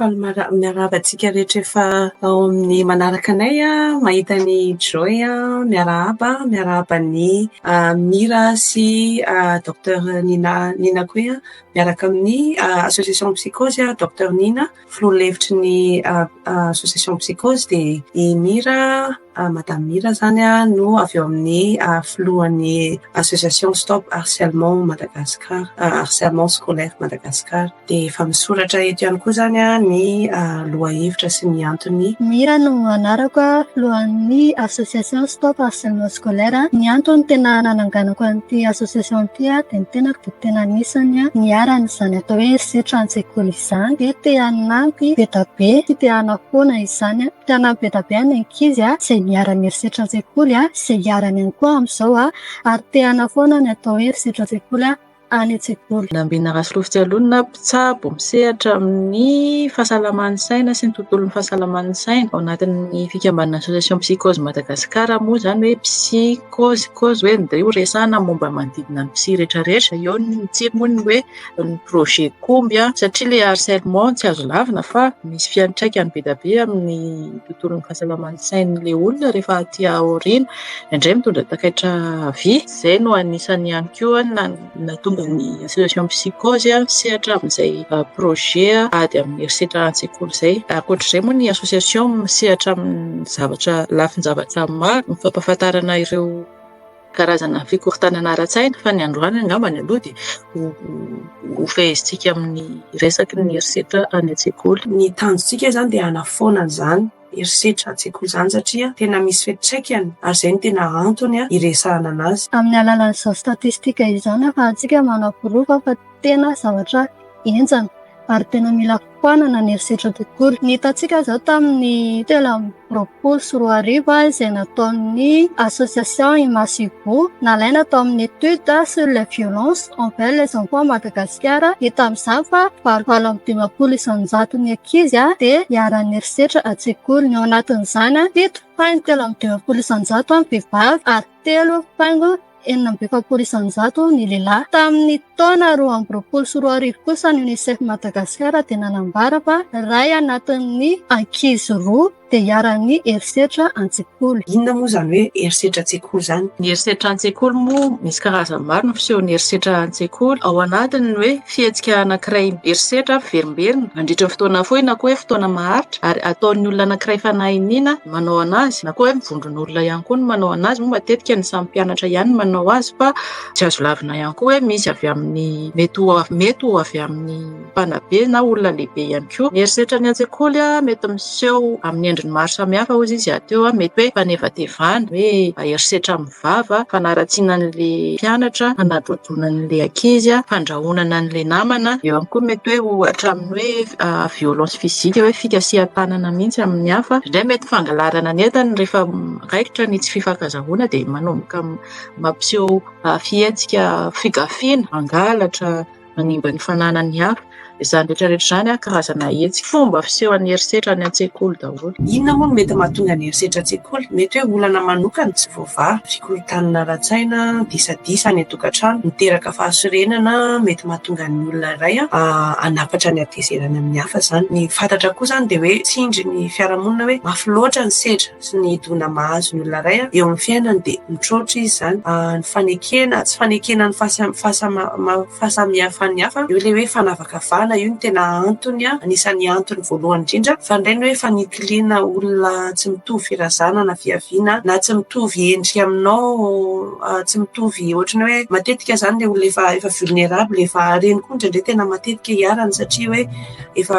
Miarahaba antsika rehetra efa ao amin'ny manaraka anay mahita ny Joy miarahaba ny Mira sy Dr Nina koa miaraka amin'ny association psychose Dr Nina filoha-hevitry ny association psychose dia i Mira Madame Mira zany no avy eo amin'ny filohan'ny association Stop Harcèlement Madagascar harcèlement scolaire Madagascar dia efa misoratra eto ihany koa zany ny lohahevitra sy ny antony. Mira no anarako filohan'ny association Stop Harcèlement Scolaire. Ny antony tena nananganako an'ity association ity dia ny tenako dia tena anisany niarana izany atao hoe setra an-tsekoly izany dia te hanampy be da be sy te hanafoana izany te hanampy be da be ny ankizy izay miara-ny erisetra an-tsekoly izay hiarany ihany koa amin'izao ary te hanafoana ny atao hoe erisetra an-tsekoly any an-tsekoly. Nambina Rasolofitialonina mpitsabo misehatra amin'ny fahasalaman'ny saina sy ny tontolon'ny fahasalaman'ny saina ao anatin'ny fikambanana association psychose Madagascar moa zany hoe psychose hoe ndreo resana momba manodidina ny psy rehetrarehetra eo ny mitsirony hoe ny projet komby satria le harcèlement tsy azo lavina fa misy fiantraikany be da be amin'ny tontolon'ny fahasalaman'ny sain'le olona rehefa aty aoriana indray mitondra takaitra vy izay no anisany ihany koa natonga ny association psychose misehatra amin'izay projet ady amin'ny erisetra an-tsekoly izay. Ankoatr'izay moa ny association misehatra amin'ny zavatra lafin-javatra maro mifampahafantarana ireo karazana fikorontanana ara-tsaina fa ny androany angamba ny aloha dia ho fehezitsika amin'ny resaky ny erisetra any an-tsekoly. Ny tanjontsika zany dia hanafoana izany erisetra an-tsekoly izany satria tena misy fiantraikany ary izay no tena antony iresahana anazy. Amin'ny alalan'izao statistika izany fa antsika manam-porova fa tena zavatra enjana ary tena mila foanana ny erisetra an-tsekoly. Ny hitantsika izao tamin'ny 2024 izay nataon'ny association Imasivo nalaina tao amin'ny étude sur les violences envers les enfants Madagascar hita amin'izany fa 750 ny ankizy dia hiara-ny erisetra an-tsekoly. Ny ao anatin'izany 7,2% ny vehivavy ary 3,4% ny lehilahy. Tamin'ny taona 2024 kosa ny UNICEF Madagascar dia nanambara fa iray anatin'ny ankizy 2 dia hiara-ny erisetra an-tsekoly. Inona moa zany hoe erisetra an-tsekoly zany? Ny erisetra an-tsekoly moa misy karazany maro ny fisehon'ny erisetra an-tsekoly. Ao anatiny hoe fihetsika anankiray erisetra verimberina mandritra ny fotoana fohy na koa hoe fotoana maharitra ary ataon'ny olona anankiray fanahiniana manao anazy na koa hoe mivondron'olona ihany koa no manao anazy. Moa matetika ny samy mpianatra ihany no manao azy fa tsy azo lavina ihany koa hoe misy avy amin'ny mety ho avy amin'ny mpanabe na olona lehibe ihany koa. Ny erisetra ny an-tsekoly mety miseho amin'ny endriny maro samihafa hozy izy ateo mety hoe fanevatevana hoe erisetra mivava fanaratsiana an'le mpianatra anadodoana an'le ankizy fandrahonana an'le namana eo ihany koa mety hoe ohatra amin'ny hoe violence physique hoe fikasihan-tanana mihitsy amin'ny hafa indray mety fangalarana ny entany rehefa raikitra ny tsy fifankazahoana dia manomboka mampiseho fihetsika figafiana mangalatra manimba ny fananany hafa izany rehetrarehetra zany karazana hetsika fomba fisehoan'ny erisetra ny an-tsekoly daholo. Inona moa mety mahatonga ny erisetra an-tsekoly? Mety hoe olana manokana tsy voavary fikorotanana ara-tsaina disadisa any an-tokantrano miteraka fahasorenana mety mahatonga ny olona iray hanapatra ny hatezerany amin'ny hafa zany. Ny fantatra koa zany dia hoe tsindry ny fiarahamonina hoe mafy loatra ny sedra sy ny dona mahazo ny olona iray eo amin'ny fiainany dia mitroatra izy zany. Ny fanekena tsy fanekena ny fahasamihafan'ny hafa eo ilay hoe fanavakavahana io ny tena antony anisan'ny antony voalohany indrindra fa indray ny hoe fanikiliana olona tsy mitovy firazana na fiaviana na tsy mitovy endrika aminao tsy mitovy ohatrany hoe matetika zany le olona efa vulnérable efa reny koa indraindray tena matetika hiarana satria hoe efa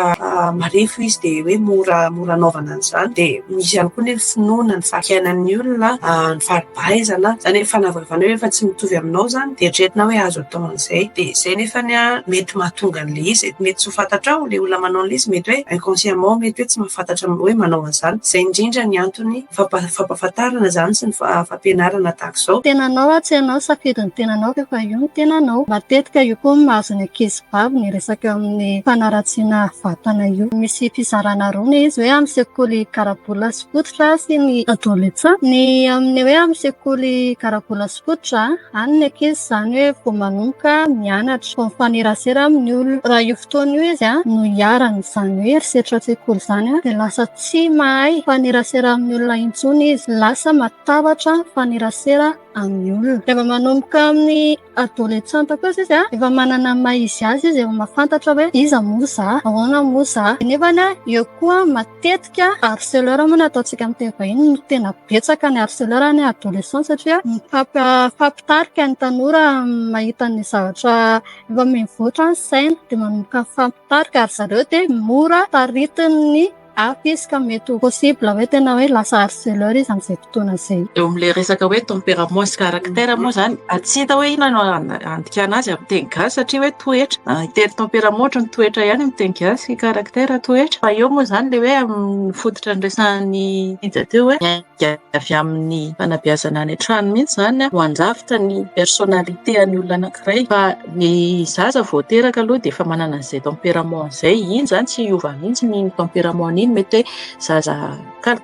marefo izy dia hoe mora anaovana an'izany dia misy ihany koa ny finoana ny fakiainan'ny olona ny faripahaizana zany hoe fanavakavahana hoe efa tsy mitovy aminao zany dia eritreretina hoe azo atao an'izay dia izay nefany mety mahatonga an'le izy mety tsy fantatrao le olona manao an'ilay izy mety hoe inconsciemment mety hoe tsy mahafantatra hoe manao an'izany. Izay indrindra ny antony fampahafantarana zany sy ny fampianarana tahaka izao. Tenanao tsy ianao safidiny tenanao fa io ny tenanao. Matetika io koa mahazo ny ankizy vavy ny resaka amin'ny fanaratsiana vatana io. Misy fizarana roa ny izy hoe amin'ny sekoly karabola sy fototra sy ny adolescent. Ny amin'ny hoe amin'ny sekoly karabola sy fototra any ny ankizy zany hoe vao manomboka mianatra vao mifanerasera amin'ny olona raha io fotoana io izy no hiarany izany hoe erisetra an-tsekoly izany dia lasa tsy mahay fanerasera amin'ny olona intsony izy, lasa matavatra fanerasera amin'ny olona. Rehefa manomboka amin'ny adolescente kosa izy efa manana maha-izy azy izy, efa mahafantatra hoe iza moa za, ahoana moa za. Nefany eo koa matetika harceleur moa no ataontsika amin'ny teny vahiny no tena betsaka ny harceleur ny adolescent satria mifampitarika ny tanora mahita ny zavatra efa mivoatra ny saina dia manomboka mifampitarika ary zareo dia mora taritin'ny hafa izy ka mety ho possible hoe tena hoe lasa harceleur izy amin'izay fotoana izay. Eo amin'ilay resaka hoe tempérament sy caractère moa izany, tsy hita hoe inona no andikana azy amin'ny teny gasy satria hoe toetra. Iteny tempérament ohatra ny toetra ihany amin'ny teny gasy, sy caractère toetra. Fa eo moa izany ilay hoe amin'ny fototra ny resahan'ny ija teo hoe avy amin'ny fanabeazana any an-trano mihitsy izany no andrafitra ny personnalité an'ny olona anankiray. Fa ny zaza vao teraka aloha dia efa manana an'izay tempérament izay. Iny izany tsy hiova mihitsy ny tempérament iny mety hoe zaza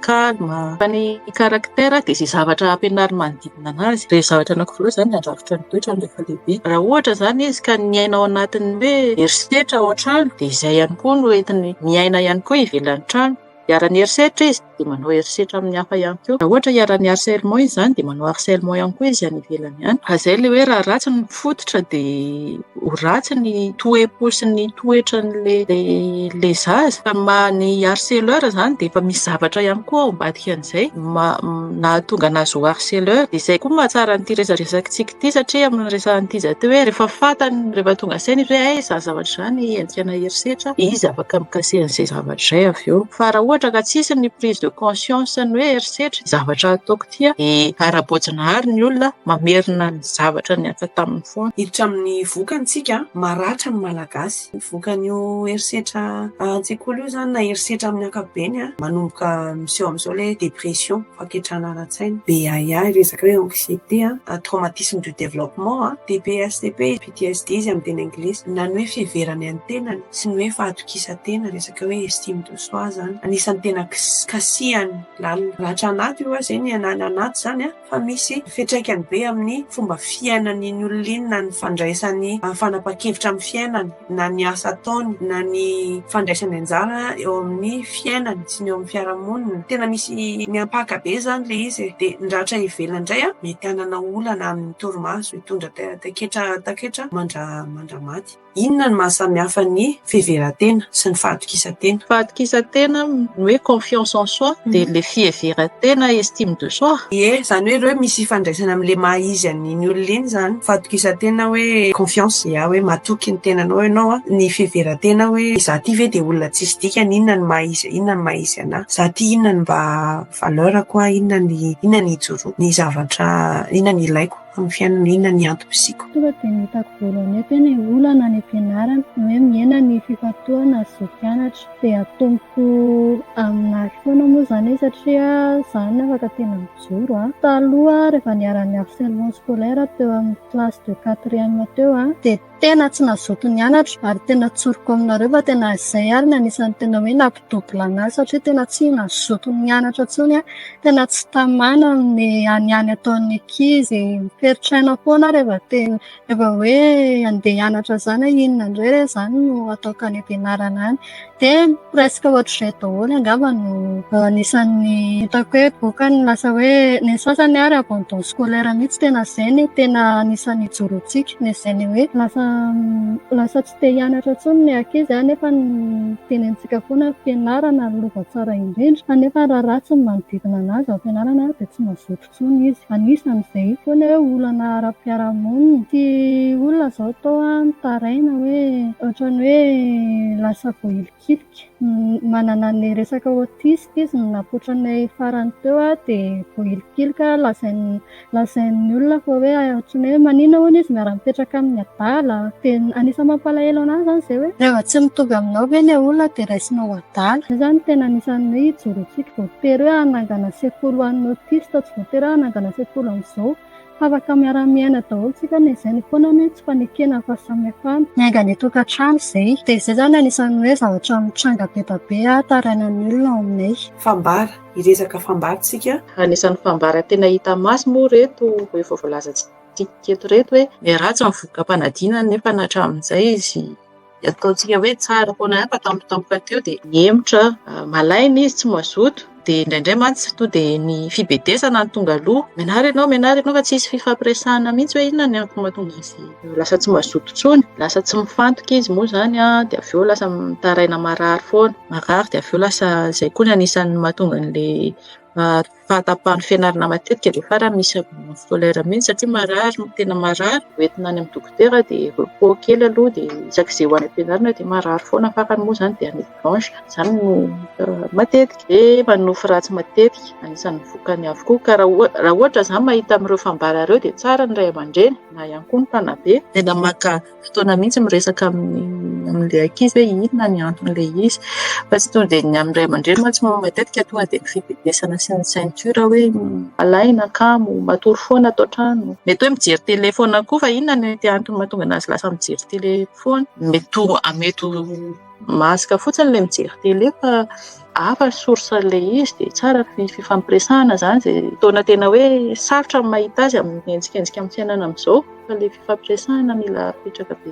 calme. Fa ny caractère dia izay zavatra ampianarina manodidina anazy. Ireo zavatra anankiroa izany andrafitra ny toetra rehefa lehibe. Raha ohatra izany izy ka miaina ao anatin'ny hoe erisetra ao an-trano dia izay ihany koa no entiny miaina ihany koa ivelan'ny trano. Hiara-ny erisetra izy dia manao erisetra amin'ny hafa ihany koa. Raha ohatra hiara-ny harcèlement izy izany dia manao harcèlement ihany koa izy any ivelany ihany. Izay ilay hoe raha ratsy ny fototra dia ho ratsy ny toe-po sy ny toetran'ilay zaza. Fa ny harceleur izany dia efa misy zavatra ihany koa ao ambadika an'izay nahatonga anazy ho harceleur. Dia izay koa mahatsara n'ity resaresakantsika ity satria amin'ny resahan'ity izy teo hoe rehefa fantany rehefa tonga saina izy hoe izany zavatra izany endrikana erisetra, izy afaka mikasehan'izay zavatra izay avy eo. Fa raha ohatra ka tsisy ny prise de conscience ny hoe erisetra zavatra ataoko tia dia ara-boajanahary ny olona mamerina ny zavatra ny aka tamin'ny foana. Hiditra amin'ny vokantsika maratra ny malagasy. Vokan'io erisetra an-tsekoly io izany na erisetra amin'ny ankapobeny manomboka miseho amin'izao ilay dépression, faketrana ara-tsaina, BAIA, resaka hoe anxiété, traumatisme du développement, TPSTP, PTSD izy amin'ny teny anglisy, na ny hoe fiheverany amin'ny tenany sy ny hoe fahatokisa-tena, resaka hoe estime de soi zany. Anisan'ny tena kasihany lalina. Ratra anaty io izay ny anany anaty izany fa misy fiantraikany be amin'ny fomba fiainany ny olona iny, na ny fandraisany fanapa-kevitra amin'ny fiainany, na ny asa ataony, na ny fandraisany anjara eo amin'ny fiainany sy ny eo amin'ny fiarahamonina. Tena misy miampaka be izany ilay izy. Dia ny ratra ivelany indray mety hanana olana amin'ny torimaso hitondra taketra mandramaty. Inona ny mahasamihafa ny fiheveran-tena sy ny fahatokisa-tena? Fahatokisa-tena ny hoe confiance en soi dia le fiheveran-tena estime de soi. Izany hoe misy fandraisana amin'ilay maha-izy an'iny olona iny izany. Fahatokisa-tena hoe confiance, hoe matoky ny tenanao ianao. Ny fiheveran-tena hoe za ty ve dia olona tsisy dikany, inona ny maha-izy anahy, za ty inona ny mba valeurako, inona ny ijoro, ny zavatra, inona ny ilaiko amin'ny fiainana, inona ny antom-pisiako. Tonga dia ny hitako voalohany eto ny olana ny ampianarana hoe miaina ny fifantohana sy mpianatra dia atomiko aminahy foana moa izany satria izany afaka tena mijoro. Taloha rehefa niara-ny harcèlement scolaire teo amin'ny classe de 4e teo dia tena tsy nazoto nianatra ary tena tsoriko aminareo fa tena izay ary ny anisan'ny tena hoe nampidobila anazy satria tena tsy nazoto nianatra intsony, tena tsy tamana ny any ataon'ny ankizy. Feritraina foana rehefa hoe andeha hianatra izany inona indray re izany no ataoko any ampianarana any. Dia presque ohatr'izay daholo angamba no anisan'ny hitako hoe bokany lasa hoe ny sasany ary abandon scolaire mihitsy tena izay ny tena anisan'ny ijorontsika. Ny izay ny hoe lasa tsy te hianatra intsony ny ankizy nefa ny tenentsika foana fianarana ny lova tsara indrindra. Kanefa raha ratsy ny manodidina anazy ao ampianarana dia tsy mazoto intsony izy. Anisan'izay foana hoe olana ara-piarahamonina. Ty olona izao tao mitaraina hoe ohatran'ny hoe lasa voahilikilika. Manana ny resaka autiste izy napoitranay farany teo dia voahilikilika lasain'ny olona fa hoe ohatran'ny hoe manina hono izy miara-mipetraka amin'ny adala. Dia anisan'ny mampalahelo anazy izany izay hoe rehefa tsy mitovy aminao ve ny olona dia raisinao adala. Izany tena anisan'ny hoe ijorontsika voatery hoe hanangana sekoly ho an'ny autiste, tsy voatery hoe hanangana sekoly amin'izao. Afaka miara-miaina daholo tsika ny izay ny foana ny tsy fanekena fahasamihafana. Miainga ny tokantrano izay. Dia izay izany anisan'ny hoe zavatra mitranga be tarainan'ny olona ao aminay. Fambara, hiresaka fambarantsika. Anisan'ny fambara tena hita masy moa reto efa voalazantsika eto reto hoe miaratsy amin'ny voka-panadinana nefa hatramin'izay izy ataontsika hoe tsara foana mpatampotampoka teo dia miemotra malaina izy tsy mazoto. Dia indraindray mantsy to dia ny fibedesana ny tonga aloha mianary ianao fa tsisy fifampiresahana mihitsy hoe inona ny antony mahatonga azy lasa tsy mazoto intsony, lasa tsy mifantoka izy moa zany dia avy eo lasa mitaraina marary foana marary dia avy eo lasa izay koa ny anisan'ny mahatonga an'ilay fahatapahan'ny fianarana matetika dia farany misy scolaire mihitsy satria marary tena marary hoentina any amin'ny dokotera dia repos kely aloha dia isak'izay ho any am-pianarana dia marary foana farany moa zany dia année blanche zany no matetika dia manofy ratsy matetika anisan'ny vokany avokoa ka raha ohatra zany mahita amin'ireo fambara ireo dia tsara ny ray aman-dreny na ihany koa ny mpanabe tena maka fotoana mihitsy miresaka amin'ilay ankizy hoe inona ny anton'ilay izy fa tsy tonga dia ny amin'ny ray aman-dreny mantsy matetika tonga dia ny fibedesana sy ny ceinture hoe alaina kamo matory foana atao trano mety hoe mijery telefona koa fa inona ny antony mahatonga anazy lasa mijery telefona mety masika fotsiny ilay mijery tele fa hafa source-n'ilay izy dia tsara fifampiresahana zany izay taona tena hoe sarotra ny mahita azy amin'ny endrikendrika amin'ny fiainana amin'izao fa ilay fifampiresahana mila apetraka be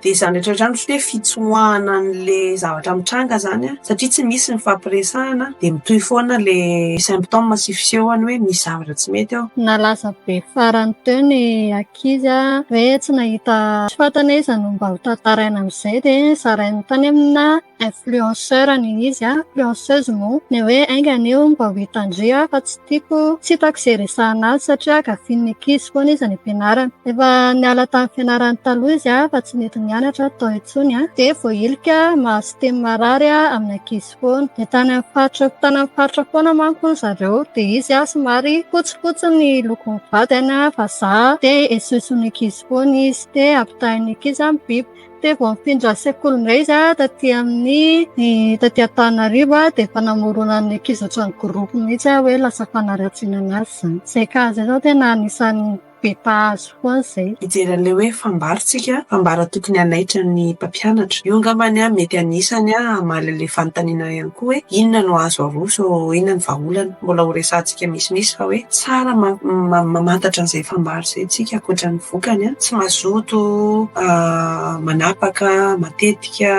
dia izany rehetra hoe fitsoahana an'ilay zavatra mitranga zany satria tsy misy ny fampiresahana dia mitohy foana ilay symptôme sy fisehony hoe misy zavatra tsy mety ao. Nalaza be farany teo ny ankizy hoe tsy nahita tsy fantany izy no mba ho tantaraina amin'izay dia zarainy tany amina influenceur ny izy influenceuse moa ny hoe aingany io mba ho hitandria fa tsy tiako tsy hitako izay resahana azy satria gafian'ny ankizy foana izy any am-pianarana efa niala tamin'ny fianarany taloha izy fa tsy nety nianatra tao intsony dia voailika mahazo teny marary amin'ny ankizy foana dia tany amin'ny faritra foana manko ny zareo dia izy somary fotsifotsy ny lokony vadiny vazaha dia esoison'ny ankizy foana izy dia ampitahin'ny ankizy amin'ny biby dia vao mifindra sekoly indray izy taty Antananarivo dia efa namorona ny ankizy ohatran'ny groupe mihitsy hoe lasa fanaratsiana anazy zany izay kazy izao tena anisan'ny bepahazo foana izay. Mijery an'ilay hoe fambarotsika fambara tokony hanaitra ny mpampianatra io angambany mety anisany amalalay fanontaniana ihany koa hoe inona no azo aroso inona ny vahaolana mbola ho resantsika misimisy fa hoe tsara mamantatra an'izay fambara izay tsika ankoatra ny vokany tsy mazoto manapaka matetika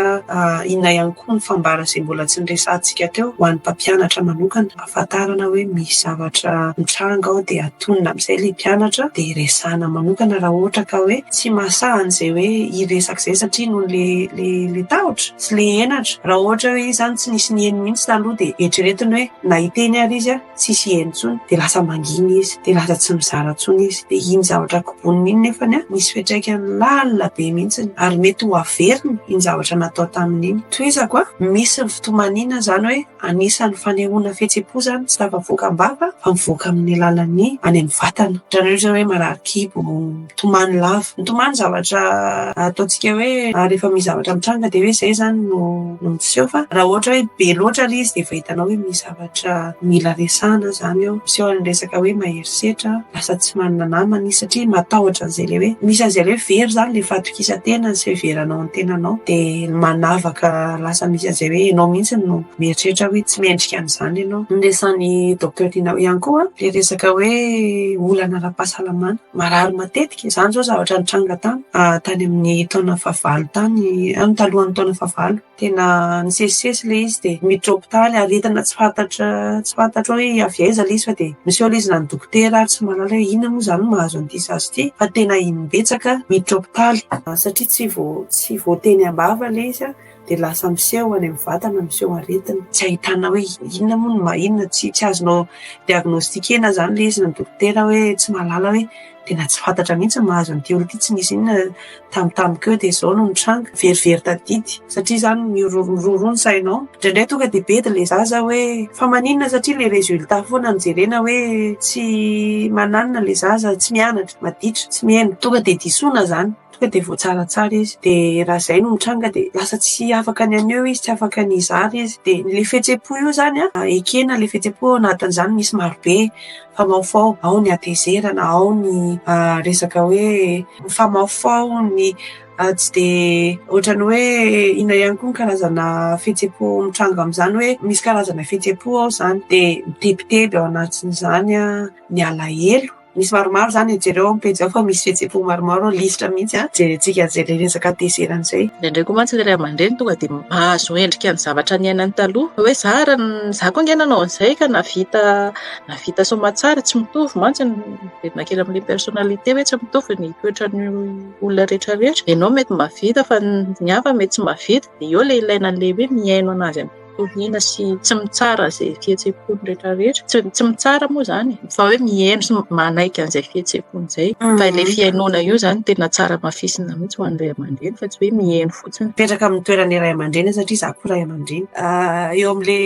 inona ihany koa ny fambara izay mbola tsy niresantsika teo ho an'ny mpampianatra manokana ahafantarana hoe misy zavatra mitranga ao dia atonina amin'izay ilay mpianatra dia resahana manokana raha ohatra ka hoe tsy mahasahan' izay hoe iresaka izay satria no le tahotra sy le henatra raha ohatra hoe izany tsy nisy ny heny mihitsy taloha dia eritreretiny hoe na hiteny ary izy tsisy heny intsony dia lasa manginy izy dia lasa tsy mizara intsony izy dia iny zavatra koboniny iny nefany misy fiantraikany lalina be mihitsy ary mety ho averiny iny zavatra natao tamin'iny toizako misy ny fitomanina zany hoe anisan'ny fanehoana fihetseham-po zany tsy tafavoaka-mbava fa mivoaka amin'ny alalan'ny any amin'ny vatana hoe marary kibo mitomany lava mitomany zavatra ataontsika hoe rehefa misy zavatra mitranga dia hoe izay zany no miseho fa raha ohatra hoe be loatra ilay izy dia efa hitanao hoe misy zavatra mila resahana zany ao miseho ny resaka hoe maherisetra lasa tsy manana namana izy satria matahotra an'izay le hoe misy an'izay le very zany le fatokisa-tena izay veranao ny tenanao dia manavaka lasa misy an'izay hoe ianao mihitsy no mieritreritra hoe tsy mendrika an'izany ianao niresan'ny docteur Tina ihany koa le resaka hoe olana ara-pahasalamana marary matetika izany zao zavatra nitranga tany amin'ny taona fahavalo tany amin'ny talohan'ny taona fahavalo tena nisesisesy le izy dia miditra hopitaly aretina tsy fantatra hoe avy aiza le izy fa dia miseho le izy na ny dokotera ary tsy mahalala hoe inona moa zany mahazo an'ity sazy ity fa tena inombetsaka miditra hopitaly satria tsy voateny ambava le izy dia lasa miseho any amin'ny vatana miseho aretina tsy ahitana hoe inona moa no mahinona tsy azonao diagnostikena zany le izy na ny dokotera hoe tsy mahalala hoe tena tsy fantatra mihitsy mahazo an'ity olo ity tsy nisy inona tamikeo dia izao no nitranga verivery tadidy satria zany mirorony sainao indraindray tonga dia be dia le zaza hoe fa maninona satria le résultat foana nijerena hoe tsy mananina le zaza tsy mianatra maditra tsy mihaino tonga dia disoina zany dia voatsaratsara izy dia raha izay no mitranga dia lasa tsy afaka ny aneo izy tsy afaka ny izary izy dia le fihetseham-po io zany ekena le fihetseham-po anatin'izany misy marobe famaofao ao ny atezerana ao ny resaka hoe famaofao ny tsy dia ohatrany hoe ina ihany koa ny karazana fihetseham-po mitranga amin'izany hoe misy karazana fihetseham-po ao zany dia mitebiteby ao anatin'izany ny alahelo misy maromaro zany jereo amin'ny pejy ao fa misy fihetseham-po maromaro lisitra mihitsy jerentsika zay le resaka teseran'izay. Indraindray koa mantsy ray aman-dreny tonga dia mahazo endrika ny zavatra niainany taloha hoe za koa nge nanao an'izay ka navita somatsara tsy mitovy mantsy na kely amin'ilay personnalité hoe tsy mitovy ny toetran'ny olona rehetrarehetra. Ianao mety mavita fa ny hafa mety tsy mavita dia eo le ilaina an'ilay hoe miaino anazy tohina sy tsy mitsara zay fihetseham-pony rehetrarehetra tsy mitsara moa zany fa hoe miaino sy manaiky an'izay fihetseham-pony zay fa ilay fiainona io zany tena tsara mafisina mihitsy ho an'ny ray aman-dreny fa tsy hoe miaino fotsiny. Mipetraka amin'ny toeran'ny ray aman-dreny satria za koa ray aman-dreny eo amin'le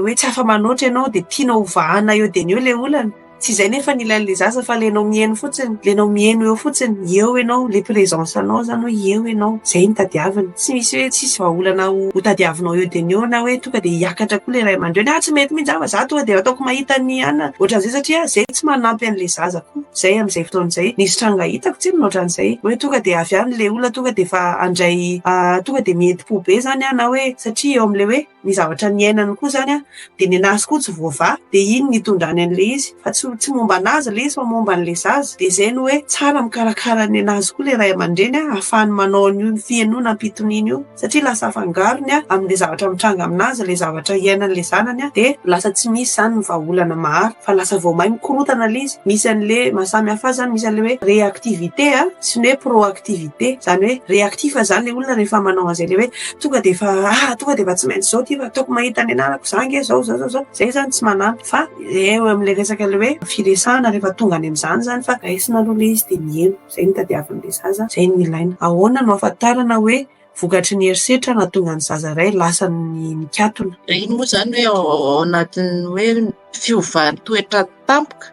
hoe tsy afa manoatra ianao dia tianao hovahana eo dia eo le olana. Tsy izay nefa nilain'le zaza fa lenao miaino fotsiny, lenao miaino eo fotsiny, eo ianao, le présence anao zany hoe eo ianao, zay ny tadiavina. Tsy misy hoe tsisy vahaolana ho tadiavinao eo dia eo na hoe tonga dia hiakatra koa le ray aman-dreny. Tsy mety mihitsy zaho za tonga dia ataoko mahita ny anona. Ohatran'izay satria zay tsy manampy an'le zaza koa. Zay amin'izay fotoan'izay nisy tranga hitako tsy ohatran'izay. Hoe tonga dia avy any le olona tonga dia fa andray tonga dia mienti-po be zany na hoe satria eo amin'le hoe ny zavatra niainany koa zany dia ny anazy koa tsy voava dia iny nitondrany an'le izy fa tsy momba anazy le izy fa momba an'le zaza. Dia zay no hoe tsara mikarakara ny anazy koa le ray aman-dreny ahafahany manao an'io fiainona ampitoniny io satria lasa afangarony amin'le zavatra mitranga aminazy le zavatra iainan'le zanany dia lasa tsy misy zany ny vahaolana maro fa lasa vao mahay mikorotana le izy. Misy an'le mahasamy hafa zany misy an'le hoe réactivité sy ny hoe proactivité zany hoe réactif zany le olona rehefa manao an'izay le hoe tonga dia fa tsy maintsy zao ty fa ataoko mahita ny ananako zange zao zay zany tsy manampy fa eo amin'le resaka le hoe firesahana rehefa tonga any amin'izany zany fa raisina aloha le izy dia mihaino zay ny tadiavin'le zaza zay ny ilaina. Ahoana no ahafantarana hoe vokatry ny herisetra nahatonga ny zaza iray lasa ny mikatona. Iny moa zany hoe ao anatin'ny hoe fiovany toetra tampoka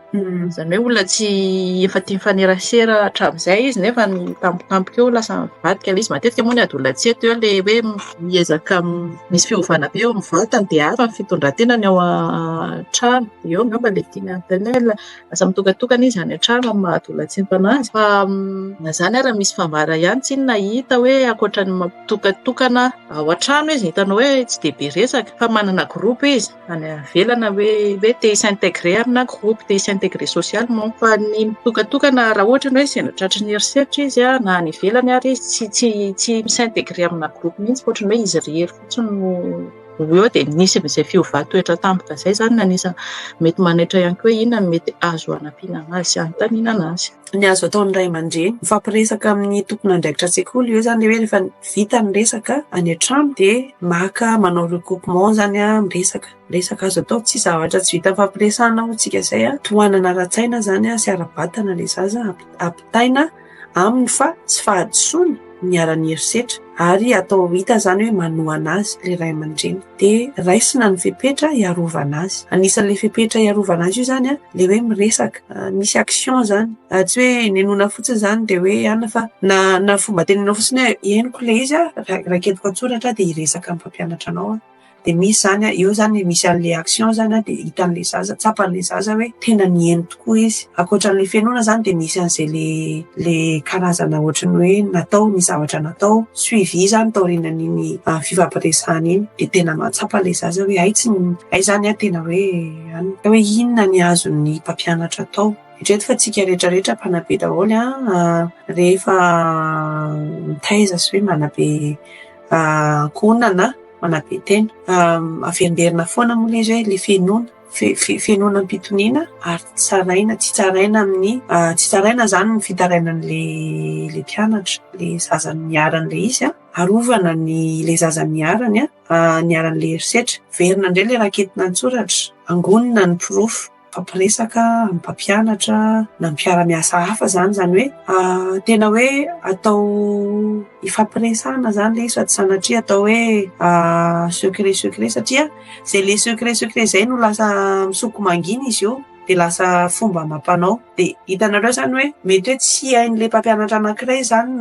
zany hoe olona tsy efa tia mifanerasera hatramin'izay izy nefa ny tampotampoka eo lasa mivadika ilay izy. Matetika moa ny ady olona tsy eto eo le hoe miezaka misy fiovana be eo amin'ny vatany dia hafa ny fitondrantenany ao an-trano eo angamba le tiany antanela lasa mitokatokana izy any an-trano amin'ny maha ady olona tsy empanazy fa na zany ara misy famara ihany tsy nahita hoe ankoatra ny mampitokatokana ao an-trano izy hitanao hoe tsy dia be resaka fa manana groupe izy any avelana hoe te s'intégrer amina groupe te s'intégrer socialement fa ny mitokatokana raha ohatra ny hoe senatratry ny herisetra izy na any ivelany ary izy tsy s'intégrer amina groupe mihitsy fa ohatran'ny hoe izy rery fotsiny no eo dia nisy amin'izay fiovà-toetra tampoka zay zany nanisa mety manaitra ihany koa hoe inona no mety azo hanampiana anazy sy hanontaniana azy. Ny azo ataon'ny ray aman-dreny mifampiresaka amin'ny tompon'andraikitra an-tsekoly io zany hoe rehefa vita ny resaka any an-trano dia maka manao recoupement zany miresaka azo atao tsy zavatra tsy vita fampiresahana ho tsika izay tohanana ara-tsaina zany sy ara-batana le zaza ampitaina aminy fa tsy fahadisoany miara-ny herisetra ary atao hita zany hoe manohana azy le ray aman-dreny dia raisina ny fepetra iarovana azy. Anisan'le fepetra iarovana azy io zany le hoe miresaka misy action zany tsy hoe nenona fotsiny zany dia hoe ana fa na fomba tenenao fotsiny hoe henoko le izy raketiko an-tsoratra dia hiresaka amin'ny mpampianatra anao dia misy zany eo zany misy an'le action zany dia hitan'le zaza tsapan'le zaza hoe tena nihaino tokoa izy. Ankoatran'le fiainona zany dia misy an'izay le karazana ohatran'ny hoe natao ny zavatra natao suivi zany taorinan'iny fifampiresahana iny dia tena mahatsapa le zaza hoe ay zany tena hoe inona ny azon'ny mpampianatra atao. Etreto fa tsika rehetrarehetra mpanabe daholo rehefa mitaiza sy hoe manabe ankonana manabe tena averimberina foana moa le izy hoe le fiainona am-pitoniana ary tsy tsaraina zany ny fitarainan'le mpianatra le zaza niaran'le izy arovana le zaza niarany niaran'le herisetra verina indray le raketina an-tsoratra angonina ny profo fampiresaka amin'ny mpampianatra na mpiara-miasa hafa zany hoe tena hoe atao ifampiresahana zany le izy tsy sanatria atao hoe secret satria zay le secret zay no lasa misoko mangina izy io dia lasa fomba amam-panao dia hitanareo zany hoe mety hoe tsy hain'le mpampianatra anankiray zany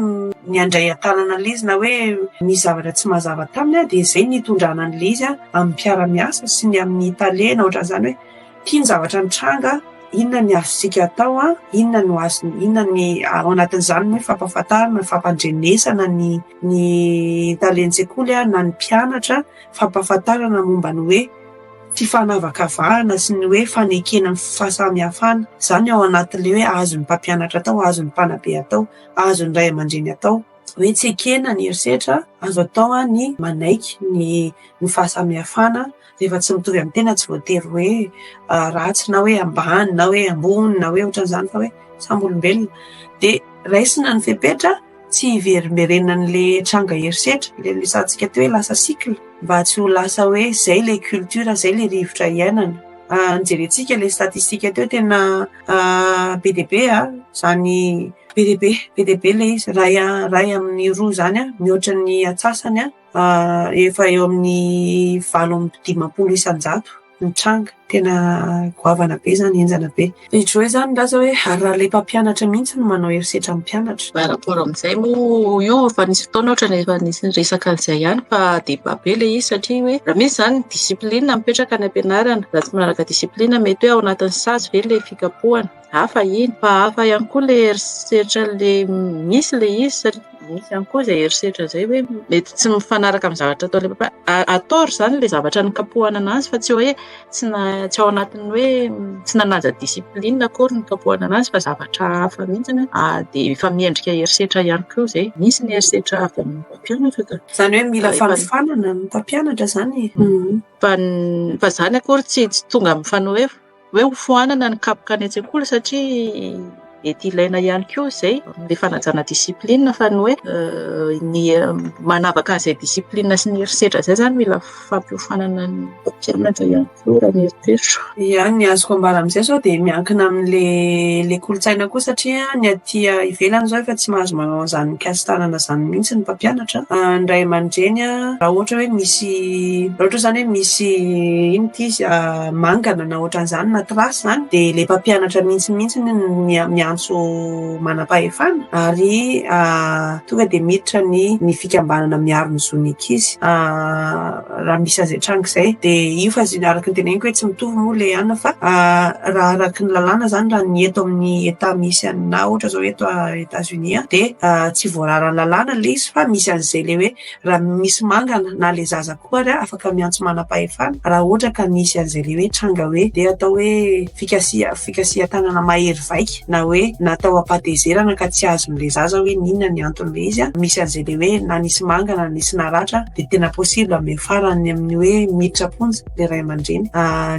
ny andray an-tanana le izy na hoe misy zavatra tsy mazava taminy dia zay nitondrana an'le izy amin'ny mpiara-miasa sy ny amin'ny talena ohatran'izany hoe tiany zavatra mitranga inona ny azontsika atao inona no azony inona ny ao anatin'izany hoe fampahafantarana fampandrenesana ny talen'sekoly na ny mpianatra fampahafantarana momba ny hoe ty fanavakavahana sy ny hoe fanekena ny fahasamihafana. Zany ao anatin'le hoe azon'ny mpampianatra atao, azon'ny mpanabe atao, azon'ny ray aman-dreny atao. Hoe tsy ekena ny herisetra, azo atao ny manaiky ny fahasamihafana. Rehefa tsy mitovy amin'ny tena tsy voatery hoe ratsy na hoe ambany na hoe ambony na hoe ohatran'izany fa hoe samby olombelona. De raisina ny fepetra tsy hiverimberena an'le tranga herisetra, le lisantsika teo hoe lasa cycle, mba tsy ho lasa hoe zay le culture, zay le rivotra iainana. Nijerentsika le statistika teo tena be dia be zany be le izy ray amin'ny roa zany mihoatra ny atsasany efa eo amin'ny 7-10 isan-jato ny tranga. Tena goavana be zany, enjana be. Indro hoe zany raza hoe raha le mpampianatra mihitsy no manao herisetra amin'ny mpianatra. Par rapport amin'izay moa io efa nisy fotoana ohatra efa nisy resaka an'izay ihany fa débat be le izy satria hoe raha misy zany disiplinina mipetraka any ampianarana, raha tsy manaraka disiplinina mety hoe ao anatin'ny sazy ve le fikapohana, hafa iny fa hafa ihany koa le herisetra le misy le izy satria misy ihany koa izay herisetra zay hoe mety tsy mifanaraka amin'ny zavatra atao le atoro zany le zavatra nikapohana anazy fa tsy hoe tsy ao anatin'ny hoe tsy nanaja disiplinina akory nikapohana anazy fa zavatra hafa mihitsy dia efa miendrika herisetra ihany koa zay. Misy ny herisetra avy amin'ny mpampianatra. Zany hoe mila fanofanana ny mpampianatra zany. Fa zany akory tsy tonga amin'ny fanao hoe ho foanana ny kapoka any an-tsekoly satria ety ilaina ihany koa zay le fanajana disiplinina fa ny hoe ny manavaka an'izay disiplinina sy ny herisetra zay zany mila fampiofanana ny mpampianatra ihany koa raha ny heritetro. Ny azoko ambara amin'izay zao dia miankina amin'le kolontsaina koa satria ny aty ivelany zao efa tsy mahazo manao an'izany mikasitanana zany mihitsy ny mpampianatra. Ny ray aman-dreny raha ohatra hoe misy zany hoe misy ino ity izy mangana na ohatran'izany na trasy zany dia le mpampianatra mihitsy miantso manam-pahefana ary tonga dia miditra ny fikambanana miaro ny zon'ika izy raha misy an'izay tranga izay. Dia io fa araka ny teneniko hoe tsy mitovy moa le anona fa raha araky ny lalàna zany raha ny eto amin'ny eta misy na ohatra zao eto États-Unis dia tsy voarara ny lalàna le izy fa misy an'izay le hoe raha misy mangana na le zaza koa ary afaka miantso manam-pahefana raha ohatra ka misy an'izay le hoe tranga hoe dia atao hoe fikasia tanana mahery vaika na hoe natao ampatezerana ka tsy azon'le zaza hoe ninona ny anton'le izy misy an'izay le hoe na nisy mangana na nisy naratra dia tena possible amin'ny farany amin'ny hoe miditra ponja le ray aman-dreny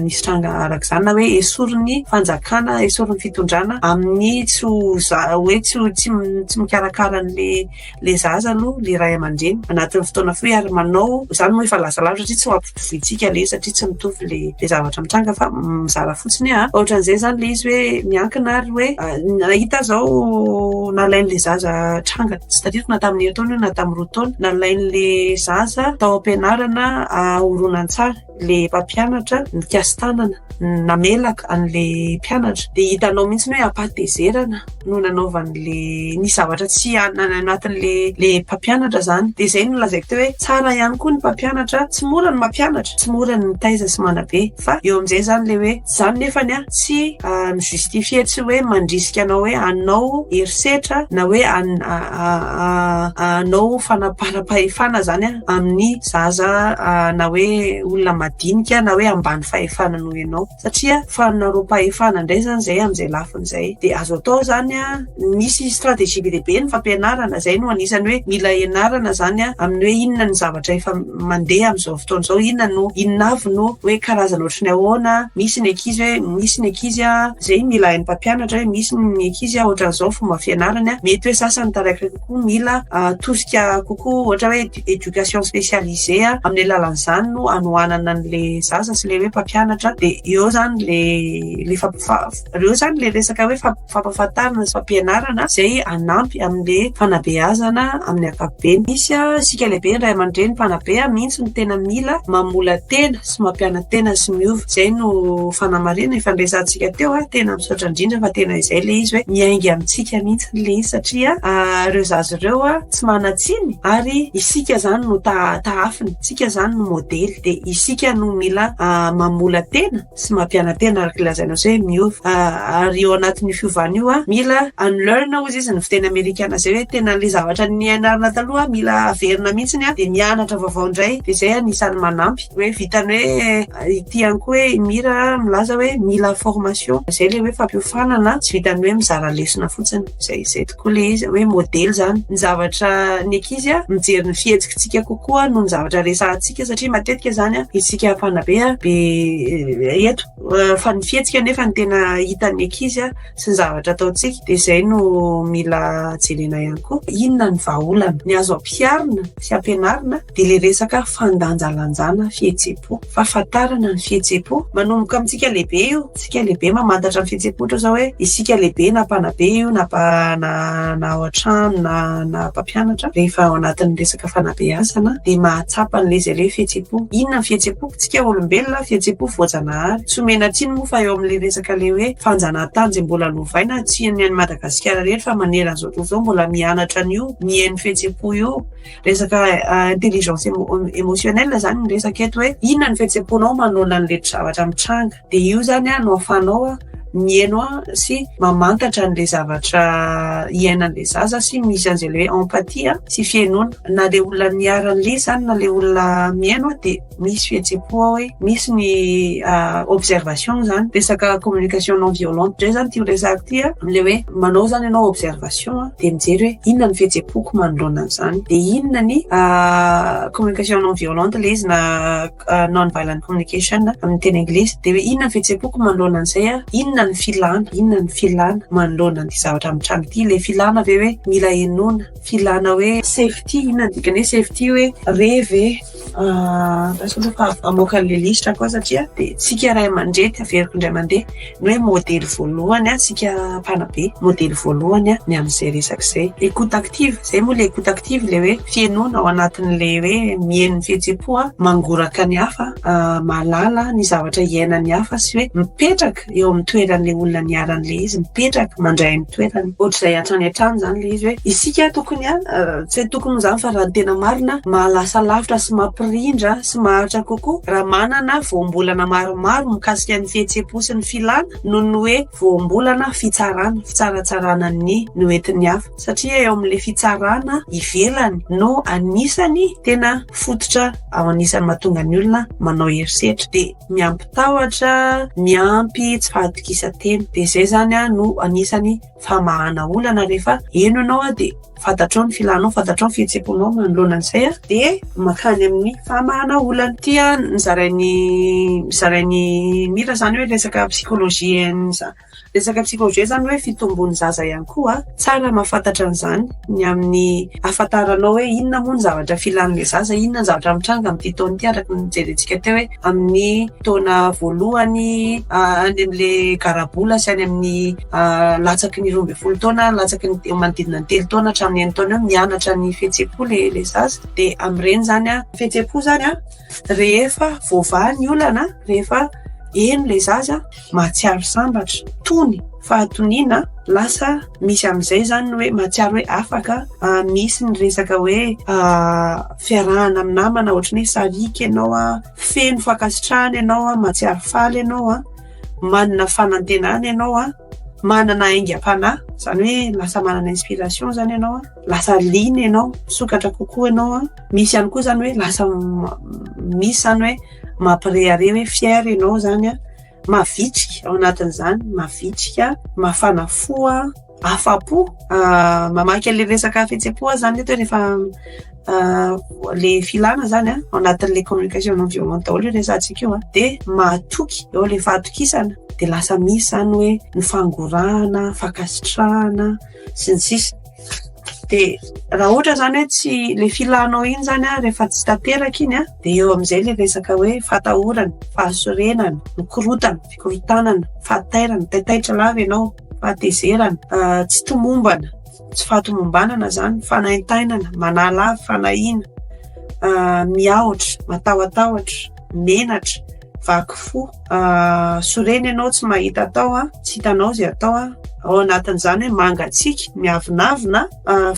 nisy tranga arak'izany na hoe esorony fanjakana esorony fitondrana amin'ny tsy mikarakara le zaza aloha le ray aman-dreny anatin'ny fotoana fohy ary manao zany moa efa lasa lavitra satria tsy mampitovitsika le satria tsy mitovy le zavatra mitranga fa mizara fotsiny ohatran'izay zany le izy hoe miankina ary hoe nahita zao nalain'le zaza tranga tsy tadidiko na tamin'ny herintaona na tamin'ny roa taona nalain'le zaza tao am-pianarana horonan-tsary le mpampianatra nikasy tanana namelaka an'le mpianatra dia hitanao mihitsy hoe ampatezerana no nanaovan'le ny zavatra tsy anatin'le mpampianatra zany. Dia izay no lazaiko teo hoe tsara ihany koa ny mpampianatra, tsy mora ny mampianatra, tsy mora ny mitaiza sy manabe fa eo amin'izay zany le hoe zany nefany tsy mijustifie tsy hoe mandrisika anao hoe anao herisetra na hoe anao fanaparam-pahefana zany amin'ny zaza na hoe olona madinika na hoe ambany fahefana noho ianao satria fanaroam-pahefana indray zany zay amin'izay lafiny zay. Dia azo atao zany misy stratégie be lehibe ny fampianarana zay no anisany hoe mila ianarana zany amin'ny hoe inona ny zavatra efa mandeha amin'izao fotoana izao, inona avy no hoe karazana ohatry ny ahoana. Misy ny ankizy zay mila hain'ny mpampianatra hoe misy ny ankizy ohatran'izao fomba fianarana mety hoe sasany taraiky kokoa mila tosika kokoa ohatra hoe éducation spécialisée amin'ny alalan'izany no anohanana an'le zaza sy le hoe mpampianatra. Dia eo zany le resaka hoe fampahafantarana sy fampianarana zay anampy amin'le fanabeazana amin'ny ankapobeny. Misy sika lehibe ny ray aman-dreny mpanabe mihitsy no tena mila mamola tena sy mampiana tena sy miova. Zay no fanamarena ifandraisantsika teo tena misaotra indrindra fa tena izay le izy hoe miainga amintsika mihitsy le izy satria ireo zaza ireo tsy manatsiny ary isika zany no taafiny, isika zany no modely. Dia isika no mila mamola tena sy mampiana tena araka lazainao zay miova ary eo anatin'ny fiovana io mila unlearn ozy izy ny fiteny amerikana zay hoe tena le zavatra nianarana taloha mila averina mihitsiny de mianatra vaovao indray de zay anisany manampy hoe vitany hoe ity ihany koa hoe mira milaza hoe mila formation zay le hoe fampiofanana tsy vitany hoe mizara lesona fotsiny zay tokoa le izy hoe modely zany ny zavatra ny ankizy mijery ny fihetsikitsika kokoa no ny zavatra resahantsika satria matetika zany isika mpanabe eto fa ny fihetsika nefa ny tena hitan'ny ankizy sy ny zavatra ataotsika de zay no mila jerena ihany koa inona ny vahaolana ny azo ampiarina sy ampianarina de le resaka fandanjalanjana fihetsehpo fahafantarana ny fihetsehpo manomboka amintsika lehibe io tsika lehibe mamantatra ny fihetsehpo zao hoe isika lehibe na mpanabe io na ao an-trano na mpampianatra rehefa ao anatin'ny resaka fanabeazana de mahatsapa n'le zay le fihetsehpo inona ny fihetsehpo tsika olombelona fihetsehpo voajanahary tsy omena tsiny moa fa eo amin'le resaka le hoe fanjanahantany zay mbola lovaina tsy ny any Madagasikara rehetra fa maneran'izao tontolo zao mbola mianatra an'io mihaino fihetsehpo io resaka intelligence émotionnelle zany ny resaka eto hoe inona ny fihetsehponao manona ny letry zavatra mitranga de io zany no ahafanao mihaino sy mamantatra n'le zavatra iainan'le zaza sy misy an'izay le hoe empathie sy fiainona na le olona niaran'le zany na le olona mihaino de misy fihetsehpo hoe misy ny observation zany resaka communication non violente zay zany tia resaka ty le hoe manao zany ianao observation de mijery hoe inona ny fihetsehpoko manoloana an'izany de inona ny communication non violente le izy na non violent communication amin'ny teny anglisy de hoe inona ny fihetsehpoko manoloana an'izay inona ny filana manoloana ny zavatra mitranga ty le filana ve hoe mila enona filana hoe safety inona dikany hoe safety hoe revy amoaka le listra koa satria de tsika ray aman-dreny averiko indray mandeha ny hoe modely voalohany tsika mpanabe modely voalohany ny amin'izay resaka zay écoute active zay moa le écoute active le hoe fienona ao anatin'le hoe mihaino ny fihetsehpo mangoraka ny hafa malala ny zavatra iainan'ny hafa sy hoe mipetraka eo amin'ny toeran'le olona niaran'le izy mipetraka mandray ny toerany ohatr'izay hatrany hatrany zany le izy hoe isika tokony tsy tokony zany fa raha ny tena marina mahalasa lavitra sy mampirindra sy maharitra kokoa raha manana voambolana maromaro mikasika ny fihetsehpo sy ny filana noho ny hoe voambolana fitsaratsarana ny hoentin'ny hafa satria eo amin'le fitsarana ivelany no anisany tena fototra ao anisany mahatonga ny olona manao herisetra de miampitahotra miampy tsy fahatokisa-teny de zay zany no anisany famahana olana rehefa eno ianao de fantatrao ny filanao fantatrao ny fihetsehponao manoloana an'izay de makany amin'ny famahana olana tia zarainy mira zany hoe resaka psychologie zany hoe fitombony zaza ihany koa tsara mahafantatra an'izany ny amin'ny ahafantaranao hoe inona moa ny zavatra filan'le zaza inona ny zavatra mitranga amin'ity taona ity araka ny jerentsika teo hoe amin'ny taona voalohany any amin'le garabola sy any amin'ny latsaky ny 12 taona latsaky ny manodidina ny 3 taona hatramin'ny eny taona mianatra ny fihetsehpo le zaza de amin'ireny zany fihetsehpo zany rehefa voavaha ny olana rehefa eno le zaza mahatsiaro sambatra tony fahatoniana lasa misy amin'izay zany hoe mahatsiaro hoe afaka misy ny resaka hoe fiarahana amin'ny namana ohatrany hoe sarika ianao feno fankasitrahana ianao mahatsiaro faly ianao manana fanantenana ianao manana aingam-panahy zany hoe lasa manana inspiration zany ianao lasa lina ianao sokatra kokoa ianao misy ihany koa zany hoe lasa misy zany hoe mampirehare hoe fier ianao zany mavitrika ao anatin'izany mavitrika mafana foa afapo mamaky an'le resaka fihetsehpo zany eto rehefa le filana zany ao anatin'le communication non violente daholo resantsika io de mahatoky eo le fahatokisana de lasa misy zany hoe ny fangorahana fankasitrahana sy ny sisa de raha ohatra zany hoe tsy le filanao iny zany rehefa tsy tanteraka iny de eo amin'izay le resaka hoe fatahorana fahasorenana mikorotana fikorotanana fahatairana taitaitra lava ianao fahatezerana tsy tomombana tsy fahatomombanana zany fanaintainana manalava fanahina miaotra matahotahotra menatra vaky fo sorena ianao tsy mahita atao tsy hitanao zay atao ao anatin'izany hoe mangatsiaka, miavonavona,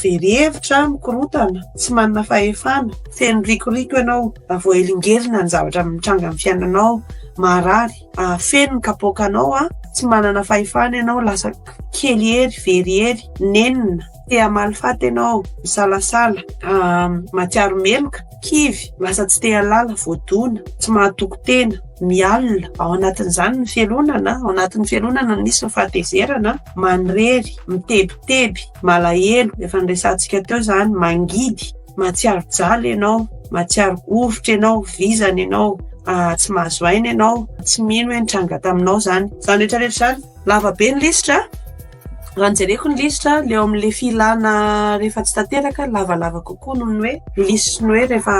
very hevitra, mikorotana, tsy manana fahefana, feno rikoriko ianao, voahelingerina ny zavatra mitranga amin'ny fiainanao, marary, feno ny kapoakanao, tsy manana fahefana ianao, lasa kely hery, very hery, nenina, te hamalifaty ianao, misalasala, matsiaro meloka, kivy, lasa tsy te halala, voadona, tsy mahatoko tena, mialina. Ao anatin'izany ny fialonana, ao anatin'ny fialonana nisy ny fahatezerana, manirery, mitebiteby, malahelo, efa niresantsika teo zany, mangidy, matsiaro jaly ianao, matsiaro orotra ianao, vizana ianao, tsy mahazo aina ianao, tsy mino hoe nitranga taminao zany. Zany rehetrarehetra zany, lava be ny lisitra. Raha nijereko ny lisitra, leo amin'le filana rehefa tsy tanteraka, lavalava kokoa noho ny hoe lisitra ny hoe rehefa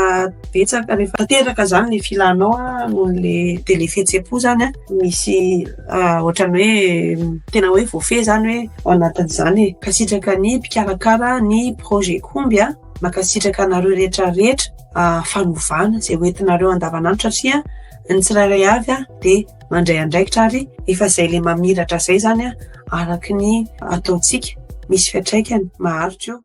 betsaka, rehefa tanteraka zany le filanao noho le de le fihetseham-po zany misy ohatrany hoe tena hoe voafehy zany hoe ao anatin'izany ka sitraka ny mpikarakara ny projet komby makasitraka anareo rehetrarehetra fanovana izay hoentinareo andavanandro satria ny tsirairay avy dia mandray andraikitra ary efa izay le mamiratra izay zany araky ny ataontsika misy fiantraikany maharitra io.